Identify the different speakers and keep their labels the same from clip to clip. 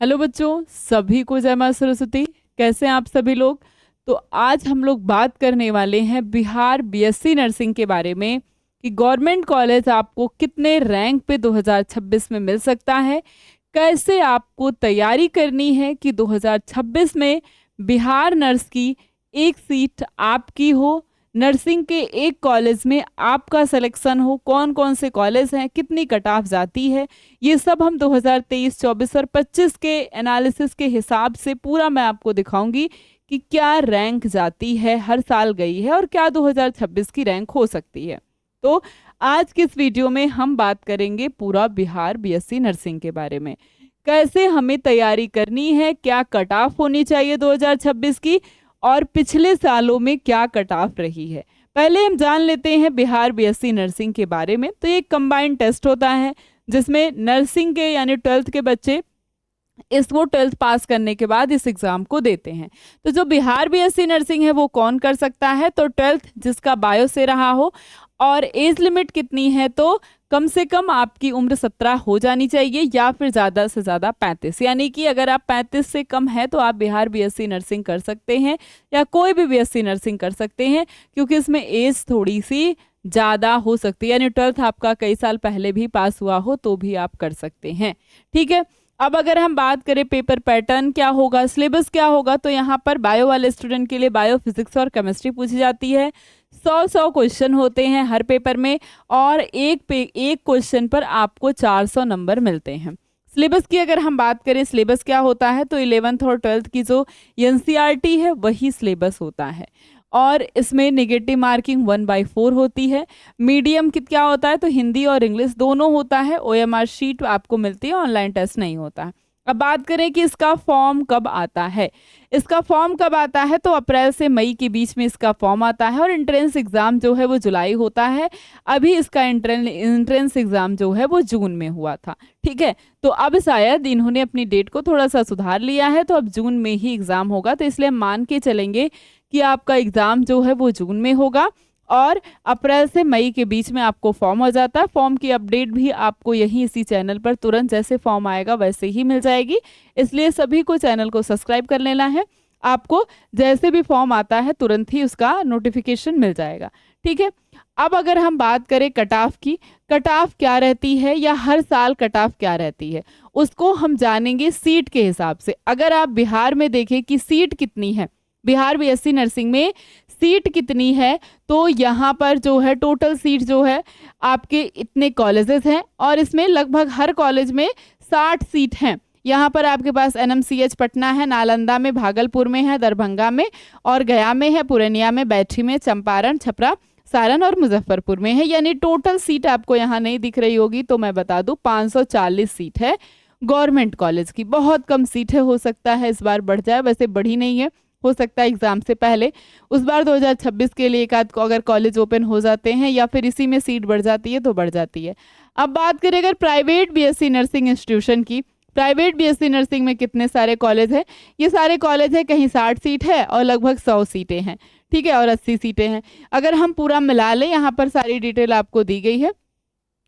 Speaker 1: Hello बच्चों, सभी को जय मां सरस्वती। कैसे हैं आप सभी लोग। तो आज हम लोग बात करने वाले हैं बिहार बीएससी नर्सिंग के बारे में कि गवर्नमेंट कॉलेज आपको कितने रैंक पे 2026 में मिल सकता है, कैसे आपको तैयारी करनी है कि 2026 में बिहार नर्स की एक सीट आपकी हो, नर्सिंग के एक कॉलेज में आपका सिलेक्शन हो, कौन कौन से कॉलेज हैं, कितनी कट ऑफ जाती है, ये सब हम 2023, 24 और 25 के एनालिसिस के हिसाब से पूरा मैं आपको दिखाऊंगी कि क्या रैंक जाती है, हर साल गई है और क्या 2026 की रैंक हो सकती है। तो आज की इस वीडियो में हम बात करेंगे पूरा बिहार बीएससी नर्सिंग के बारे में, कैसे हमें तैयारी करनी है, क्या कट ऑफ होनी चाहिए 2026 की और पिछले सालों में क्या कट ऑफ रही है। पहले हम जान लेते हैं बिहार बीएससी नर्सिंग के बारे में। तो ये एक कंबाइंड टेस्ट होता है जिसमें नर्सिंग के यानी 12th के बच्चे इसको 12th पास करने के बाद इस एग्ज़ाम को देते हैं। तो जो बिहार बीएससी नर्सिंग है वो कौन कर सकता है, तो 12th जिसका बायो से रहा हो और एज लिमिट कितनी है, तो कम से कम आपकी उम्र 17 हो जानी चाहिए या फिर ज़्यादा से ज़्यादा 35, यानी कि अगर आप 35 से कम है तो आप बिहार बीएससी नर्सिंग कर सकते हैं या कोई भी बीएससी नर्सिंग कर सकते हैं, क्योंकि इसमें एज थोड़ी सी ज़्यादा हो सकती है। यानी 12th आपका कई साल पहले भी पास हुआ हो तो भी आप कर सकते हैं। ठीक है, अब अगर हम बात करें पेपर पैटर्न क्या होगा, सिलेबस क्या होगा, तो यहाँ पर बायो वाले स्टूडेंट के लिए बायो, फिजिक्स और केमिस्ट्री पूछी जाती है। 100 क्वेश्चन होते हैं हर पेपर में और एक क्वेश्चन पर आपको 400 नंबर मिलते हैं। सिलेबस की अगर हम बात करें, सिलेबस क्या होता है, तो 11th और 12th की जो एनसीईआरटी है वही सिलेबस होता है और इसमें नेगेटिव मार्किंग 1/4 होती है। मीडियम क्या होता है, तो हिंदी और इंग्लिश दोनों होता है। ओएमआर शीट आपको मिलती है, ऑनलाइन टेस्ट नहीं होता है। अब बात करें कि इसका फॉर्म कब आता है। इसका फॉर्म कब आता है, तो अप्रैल से मई के बीच में इसका फॉर्म आता है और एंट्रेंस एग्ज़ाम जो है वो जुलाई होता है। अभी इसका एंट्रेंस एग्ज़ाम जो है वो जून में हुआ था। ठीक है, तो अब शायद इन्होंने अपनी डेट को थोड़ा सा सुधार लिया है, तो अब जून में ही एग्ज़ाम होगा। तो इसलिए मान के चलेंगे कि आपका एग्ज़ाम जो है वो जून में होगा और अप्रैल से मई के बीच में आपको फॉर्म हो जाता है। फॉर्म की अपडेट भी आपको यहीं इसी चैनल पर तुरंत जैसे फॉर्म आएगा वैसे ही मिल जाएगी, इसलिए सभी को चैनल को सब्सक्राइब कर लेना है। आपको जैसे भी फॉर्म आता है तुरंत ही उसका नोटिफिकेशन मिल जाएगा। ठीक है, अब अगर हम बात करें कट ऑफ की, कट ऑफ क्या रहती है या हर साल कट ऑफ क्या रहती है, उसको हम जानेंगे सीट के हिसाब से। अगर आप बिहार में देखें कि सीट कितनी है, बिहार बीएससी नर्सिंग में सीट कितनी है, तो यहाँ पर जो है टोटल सीट जो है आपके इतने कॉलेजेस हैं और इसमें लगभग हर कॉलेज में 60 सीट हैं। यहाँ पर आपके पास एनएमसीएच पटना है, नालंदा में, भागलपुर में है, दरभंगा में और गया में है, पूर्णिया में, बैठी में, चंपारण, छपरा, सारण और मुजफ्फरपुर में है। यानी टोटल सीट आपको यहाँ नहीं दिख रही होगी तो मैं बता दूँ 540 सीट है गवर्नमेंट कॉलेज की। बहुत कम सीट है, हो सकता है इस बार बढ़ जाए, वैसे बढ़ी नहीं है, हो सकता है एग्ज़ाम से पहले उस बार 2026 के लिए एक आध अगर कॉलेज ओपन हो जाते हैं या फिर इसी में सीट बढ़ जाती है तो बढ़ जाती है। अब बात करें अगर प्राइवेट बीएससी नर्सिंग इंस्टीट्यूशन की, प्राइवेट बीएससी नर्सिंग में कितने सारे कॉलेज हैं, ये सारे कॉलेज है, कहीं 60 सीट है और लगभग 100 सीटें हैं। ठीक है, और 80 सीटें हैं। अगर हम पूरा मिला लें, यहाँ पर सारी डिटेल आपको दी गई है,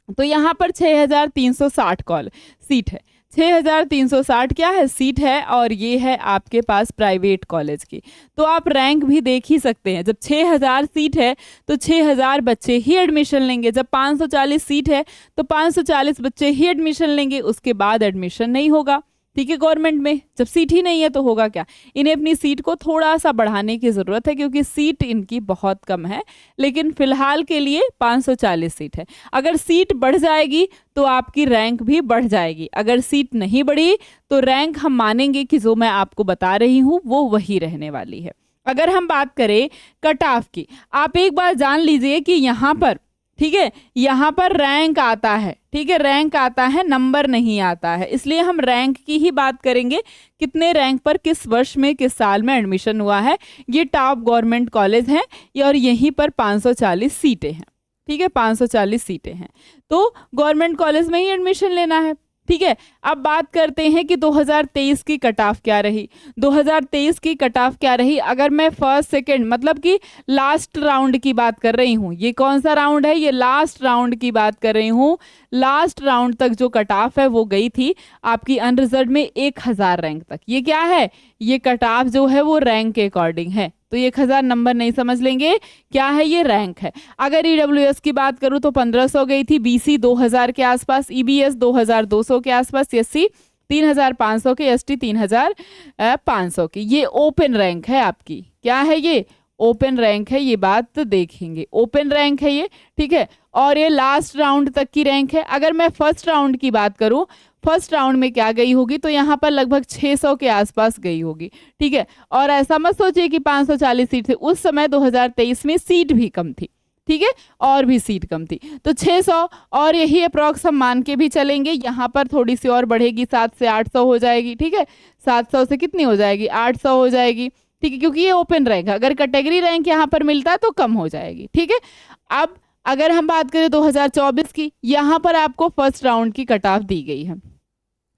Speaker 1: तो यहाँ पर 6360 सीट है। 6360 क्या है, सीट है और ये है आपके पास प्राइवेट कॉलेज की। तो आप रैंक भी देख ही सकते हैं, जब 6000 सीट है तो 6000 बच्चे ही एडमिशन लेंगे। जब 540 सीट है तो 540 बच्चे ही एडमिशन लेंगे, उसके बाद एडमिशन नहीं होगा। ठीक है, गवर्नमेंट में जब सीट ही नहीं है तो होगा क्या, इन्हें अपनी सीट को थोड़ा सा बढ़ाने की ज़रूरत है क्योंकि सीट इनकी बहुत कम है, लेकिन फ़िलहाल के लिए 540 सीट है। अगर सीट बढ़ जाएगी तो आपकी रैंक भी बढ़ जाएगी, अगर सीट नहीं बढ़ी तो रैंक हम मानेंगे कि जो मैं आपको बता रही हूँ वो वही रहने वाली है। अगर हम बात करें कट ऑफ की, आप एक बार जान लीजिए कि यहाँ पर, ठीक है, यहाँ पर रैंक आता है, ठीक है, रैंक आता है, नंबर नहीं आता है, इसलिए हम रैंक की ही बात करेंगे। कितने रैंक पर किस वर्ष में किस साल में एडमिशन हुआ है, ये टॉप गवर्नमेंट कॉलेज हैं और यहीं पर 540 सीटें हैं। ठीक है, 540 सीटें हैं, तो गवर्नमेंट कॉलेज में ही एडमिशन लेना है। ठीक है, अब बात करते हैं कि 2023 की कट ऑफ क्या रही। 2023 की कट ऑफ क्या रही, अगर मैं फर्स्ट सेकंड मतलब कि लास्ट राउंड की बात कर रही हूँ, ये कौन सा राउंड है, ये लास्ट राउंड की बात कर रही हूँ। लास्ट राउंड तक जो कट ऑफ है वो गई थी आपकी अनरिजर्व में 1000 रैंक तक। ये क्या है, ये कट ऑफ जो है वो रैंक के अकॉर्डिंग है, तो 1000 नंबर नहीं समझ लेंगे, क्या है ये रैंक है। अगर ईडब्ल्यूएस की बात करूं तो 1500 गई थी, बीसी 2000 के आसपास, ईबीएस 2200 के आसपास, एससी 3500 के, एसटी 3500 की। ये ओपन रैंक है आपकी, क्या है ये, ओपन रैंक है, ये बात देखेंगे, ओपन रैंक है ये, ठीक है। और ये लास्ट राउंड तक की रैंक है। अगर मैं फर्स्ट राउंड की बात करूं, फर्स्ट राउंड में क्या गई होगी, तो यहाँ पर लगभग 600 के आसपास गई होगी, ठीक है। और ऐसा मत सोचिए कि 540 सीट थी, उस समय 2023 में सीट भी कम थी, ठीक है, और भी सीट कम थी, तो 600 और यही अप्रॉक्स हम मान के भी चलेंगे। यहाँ पर थोड़ी सी और बढ़ेगी, 7 से 800 हो जाएगी, ठीक है, 700 से कितनी हो जाएगी, 800 हो जाएगी, ठीक है, क्योंकि ये ओपन रैंक है। अगर कैटेगरी रैंक यहाँ पर मिलता है तो कम हो जाएगी, ठीक है। अब अगर हम बात करें 2024 की, यहाँ पर आपको फर्स्ट राउंड की कट ऑफ दी गई है,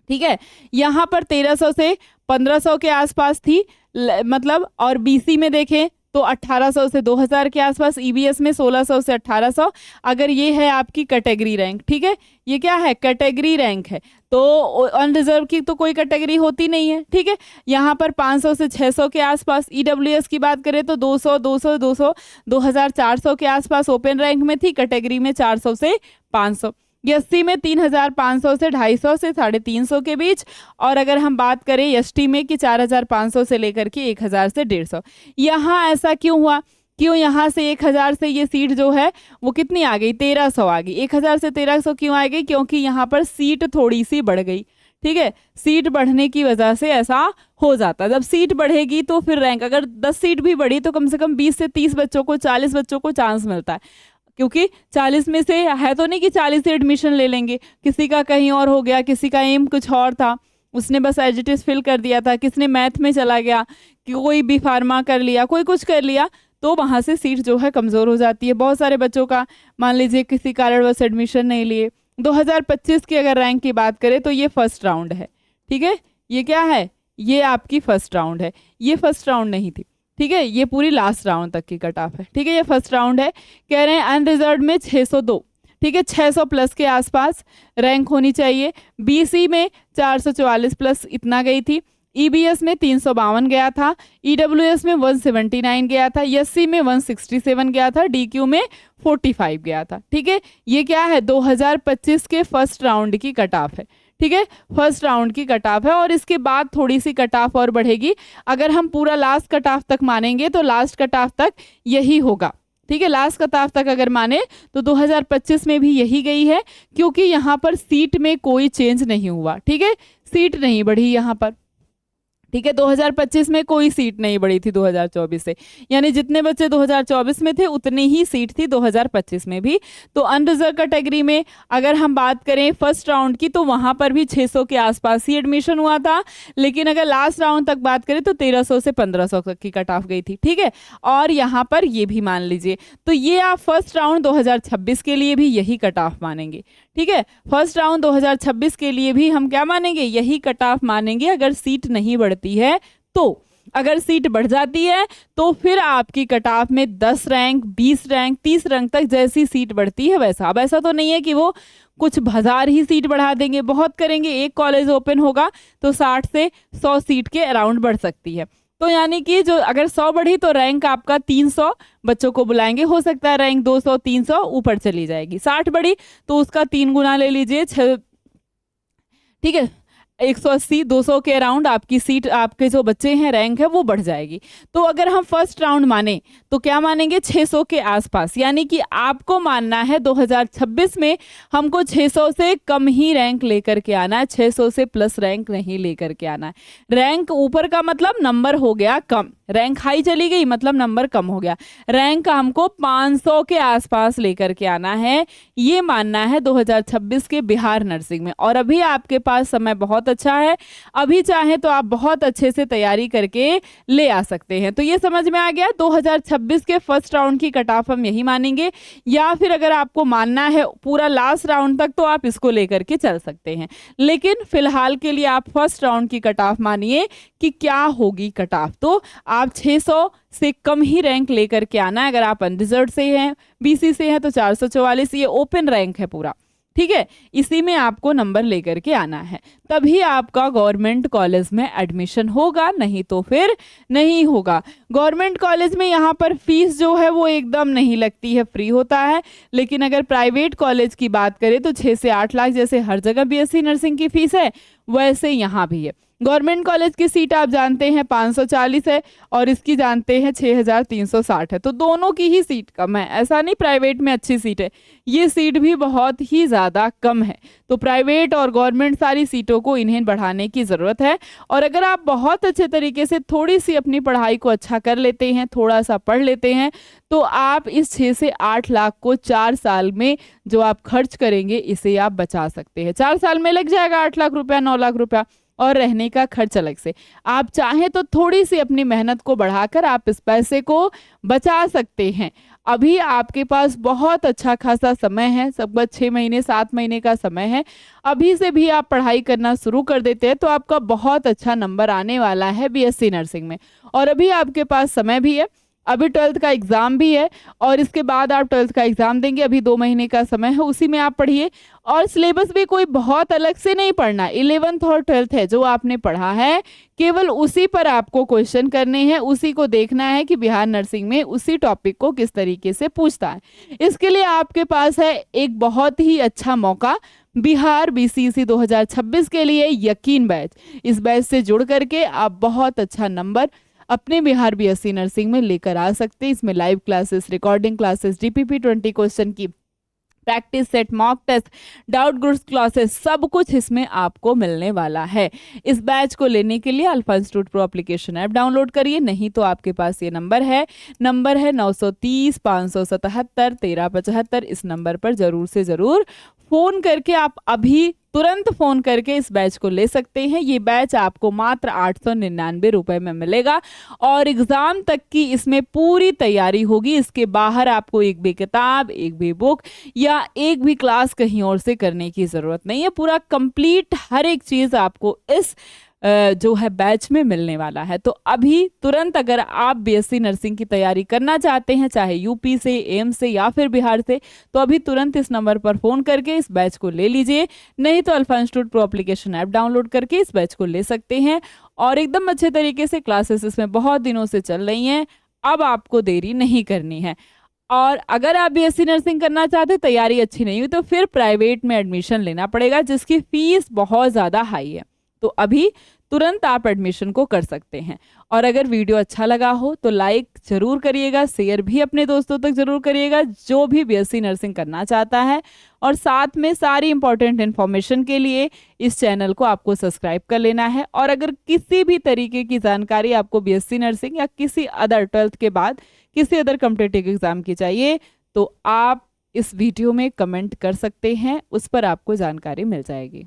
Speaker 1: ठीक है, यहाँ पर 1300 से 1500 के आसपास थी, मतलब, और बीसी में देखें तो 1800 से 2000 के आसपास, ईबीएस में 1600 से 1800। अगर ये है आपकी कैटेगरी रैंक, ठीक है, ये क्या है, कैटेगरी रैंक है, तो अनरिजर्व की तो कोई कैटेगरी होती नहीं है, ठीक है। यहाँ पर 500 से 600 के आसपास। ईडब्ल्यूएस की बात करें तो 200 200 200 2400 के आसपास ओपन रैंक में थी, कैटेगरी में 400 से 500। एससी में 3500 से 250 से 350 के बीच। और अगर हम बात करें एसटी में कि 4500 से लेकर के 1000 से 150। यहाँ ऐसा क्यों हुआ, क्यों यहाँ से 1000 से ये सीट जो है वो कितनी आ गई, 1300 आ गई। 1000 से 1300 क्यों आ गई, क्योंकि यहाँ पर सीट थोड़ी सी बढ़ गई, ठीक है, सीट बढ़ने की वजह से ऐसा हो जाता। जब सीट बढ़ेगी तो फिर रैंक, अगर 10 सीट भी बढ़ी तो कम से कम 20 से 30 बच्चों को, 40 बच्चों को चांस मिलता है, क्योंकि 40 में से है तो नहीं कि 40 से एडमिशन ले लेंगे, किसी का कहीं और हो गया, किसी का एम कुछ और था, उसने बस एज इट इज फिल कर दिया था, किसने मैथ में चला गया, कोई भी फार्मा कर लिया, कोई कुछ कर लिया, तो वहाँ से सीट जो है कमज़ोर हो जाती है। बहुत सारे बच्चों का मान लीजिए किसी कारणवश एडमिशन नहीं लिए। 2025 की अगर रैंक की बात करें तो ये फर्स्ट राउंड है, ठीक है, ये क्या है, ये आपकी फर्स्ट राउंड है, ये फर्स्ट राउंड नहीं थी, ठीक है, ये पूरी लास्ट राउंड तक की कट ऑफ है, ठीक है, ये फर्स्ट राउंड है। कह रहे हैं अनरिजर्व में 602, ठीक है, 600 प्लस के आसपास रैंक होनी चाहिए। बीसी में 444 प्लस इतना गई थी, ईबीएस में 352 गया था, ईडब्ल्यूएस में 179 गया था, एससी में 167 गया था, डीक्यू में 45 गया था, ठीक है। ये क्या है, 2025 के फर्स्ट राउंड की कट ऑफ है, ठीक है, फर्स्ट राउंड की कट ऑफ है। और इसके बाद थोड़ी सी कट ऑफ और बढ़ेगी। अगर हम पूरा लास्ट कट ऑफ तक मानेंगे तो लास्ट कट ऑफ तक यही होगा, ठीक है, लास्ट कट ऑफ तक अगर माने तो 2025 में भी यही गई है, क्योंकि यहाँ पर सीट में कोई चेंज नहीं हुआ, ठीक है, सीट नहीं बढ़ी यहाँ पर, ठीक है, 2025 में कोई सीट नहीं बढ़ी थी 2024 से, यानी जितने बच्चे 2024 में थे उतनी ही सीट थी 2025 में भी। तो अनरिजर्व कैटेगरी में अगर हम बात करें फर्स्ट राउंड की तो वहाँ पर भी 600 के आसपास ही एडमिशन हुआ था, लेकिन अगर लास्ट राउंड तक बात करें तो 1300 से 1500 तक की कट ऑफ गई थी, ठीक है। और यहाँ पर ये भी मान लीजिए, तो ये आप फर्स्ट राउंड 2026 के लिए भी यही कट ऑफ मानेंगे, ठीक है, फर्स्ट राउंड 2026 के लिए भी हम क्या मानेंगे, यही कट ऑफ मानेंगे। अगर सीट नहीं बढ़ती है तो, अगर सीट बढ़ जाती है तो फिर आपकी कट ऑफ में 10 रैंक, 20 रैंक, 30 रैंक तक जैसी सीट बढ़ती है वैसा। अब ऐसा तो नहीं है कि वो कुछ 1000 ही सीट बढ़ा देंगे, बहुत करेंगे। एक कॉलेज ओपन होगा तो 60 से 100 सीट के अराउंड बढ़ सकती है। तो यानी कि जो अगर 100 बढ़ी तो रैंक आपका 300 बच्चों को बुलाएंगे, हो सकता है रैंक 200 300 ऊपर चली जाएगी। 60 बढ़ी तो उसका 3 गुना ले लीजिए, ठीक है, 180 200 के अराउंड आपकी सीट, आपके जो बच्चे हैं रैंक है वो बढ़ जाएगी। तो अगर हम फर्स्ट राउंड माने तो क्या मानेंगे, 600 के आसपास, यानी कि आपको मानना है 2026 में हमको 600 से कम ही रैंक लेकर के आना है, 600 से प्लस रैंक नहीं लेकर के आना है। रैंक ऊपर का मतलब नंबर हो गया कम, रैंक हाई चली गई मतलब नंबर कम हो गया। रैंक हमको 500 के आसपास लेकर के आना है, ये मानना है 2026 के बिहार नर्सिंग में। और अभी आपके पास समय बहुत अच्छा है, अभी चाहे तो आप बहुत अच्छे से तैयारी करके ले आ सकते हैं। तो ये समझ में आ गया, 2026 के फर्स्ट राउंड की कट ऑफ हम यही मानेंगे, या फिर अगर आपको मानना है पूरा लास्ट राउंड तक तो आप इसको लेकर के चल सकते हैं। लेकिन फिलहाल के लिए आप फर्स्ट राउंड की कट ऑफ मानिए कि क्या होगी कट ऑफ। तो आप 600 से कम ही रैंक लेकर के आना है। अगर आप अनरिजर्व से हैं, बीसी से हैं, तो 444, ये ओपन रैंक है पूरा, ठीक है, इसी में आपको नंबर लेकर के आना है, तभी आपका गवर्नमेंट कॉलेज में एडमिशन होगा, नहीं तो फिर नहीं होगा। गवर्नमेंट कॉलेज में यहाँ पर फीस जो है वो एकदम नहीं लगती है, फ्री होता है। लेकिन अगर प्राइवेट कॉलेज की बात करें तो 6 से 8 लाख जैसे हर जगह बीएससी नर्सिंग की फीस है, वैसे यहाँ भी है। गवर्नमेंट कॉलेज की सीट आप जानते हैं 540 है और इसकी जानते हैं 6360 है, तो दोनों की ही सीट कम है। ऐसा नहीं प्राइवेट में अच्छी सीट है, ये सीट भी बहुत ही ज़्यादा कम है। तो प्राइवेट और गवर्नमेंट सारी सीटों को इन्हें बढ़ाने की ज़रूरत है। और अगर आप बहुत अच्छे तरीके से थोड़ी सी अपनी पढ़ाई को अच्छा कर लेते हैं, थोड़ा सा पढ़ लेते हैं, तो आप इस 6 से 8 लाख को 4 साल में जो आप खर्च करेंगे इसे आप बचा सकते हैं। 4 साल में लग जाएगा 8 लाख रुपया, 9 लाख रुपया, और रहने का खर्च अलग से। आप चाहें तो थोड़ी सी अपनी मेहनत को बढ़ाकर आप इस पैसे को बचा सकते हैं। अभी आपके पास बहुत अच्छा खासा समय है, सब 6 महीने 7 महीने का समय है। अभी से भी आप पढ़ाई करना शुरू कर देते हैं तो आपका बहुत अच्छा नंबर आने वाला है बीएससी नर्सिंग में। और अभी आपके पास समय भी है, अभी 12th का एग्ज़ाम भी है और इसके बाद आप 12th का एग्ज़ाम देंगे, अभी 2 महीने का समय है, उसी में आप पढ़िए। और सिलेबस भी कोई बहुत अलग से नहीं पढ़ना, 11th और 12th है जो आपने पढ़ा है, केवल उसी पर आपको क्वेश्चन करने हैं, उसी को देखना है कि बिहार नर्सिंग में उसी टॉपिक को किस तरीके से पूछता है। इसके लिए आपके पास है एक बहुत ही अच्छा मौका, बिहार बीसीसी 2026 के लिए यकीन बैच। इस बैच से जुड़ करके आप बहुत अच्छा नंबर अपने बिहार बीएससी नर्सिंग में लेकर आ सकते हैं। इसमें live classes, recording classes, DPP 20 question की practice set, mock test, doubt groups classes, सब कुछ इसमें आपको मिलने वाला है। इस बैच को लेने के लिए alpha institute pro application app download करिए, नहीं तो आपके पास ये नंबर है 930 577 1375। इस नंबर पर जरूर से जरूर फ़ोन करके आप अभी तुरंत फ़ोन करके इस बैच को ले सकते हैं। ये बैच आपको मात्र 899 रुपये में मिलेगा और एग्ज़ाम तक की इसमें पूरी तैयारी होगी। इसके बाहर आपको एक भी किताब, एक भी बुक या एक भी क्लास कहीं और से करने की ज़रूरत नहीं है। पूरा कंप्लीट हर एक चीज़ आपको इस जो है बैच में मिलने वाला है। तो अभी तुरंत अगर आप बीएससी नर्सिंग की तैयारी करना चाहते हैं, चाहे यूपी से, एम्स से या फिर बिहार से, तो अभी तुरंत इस नंबर पर फ़ोन करके इस बैच को ले लीजिए, नहीं तो alpha institute pro application app download करके इस बैच को ले सकते हैं। और एकदम अच्छे तरीके से क्लासेस इसमें बहुत दिनों से चल रही हैं, अब आपको देरी नहीं करनी है। और अगर आप बीएससी नर्सिंग करना चाहते, तैयारी अच्छी नहीं हुई, तो फिर प्राइवेट में एडमिशन लेना पड़ेगा जिसकी फ़ीस बहुत ज़्यादा हाई है। तो अभी तुरंत आप एडमिशन को कर सकते हैं। और अगर वीडियो अच्छा लगा हो तो लाइक ज़रूर करिएगा, शेयर भी अपने दोस्तों तक ज़रूर करिएगा जो भी बीएससी नर्सिंग करना चाहता है। और साथ में सारी इंपॉर्टेंट इन्फॉर्मेशन के लिए इस चैनल को आपको सब्सक्राइब कर लेना है। और अगर किसी भी तरीके की जानकारी आपको बीएससी नर्सिंग या किसी अदर 12th के बाद किसी अदर कॉम्पिटिटिव एग्ज़ाम की चाहिए तो आप इस वीडियो में कमेंट कर सकते हैं, उस पर आपको जानकारी मिल जाएगी।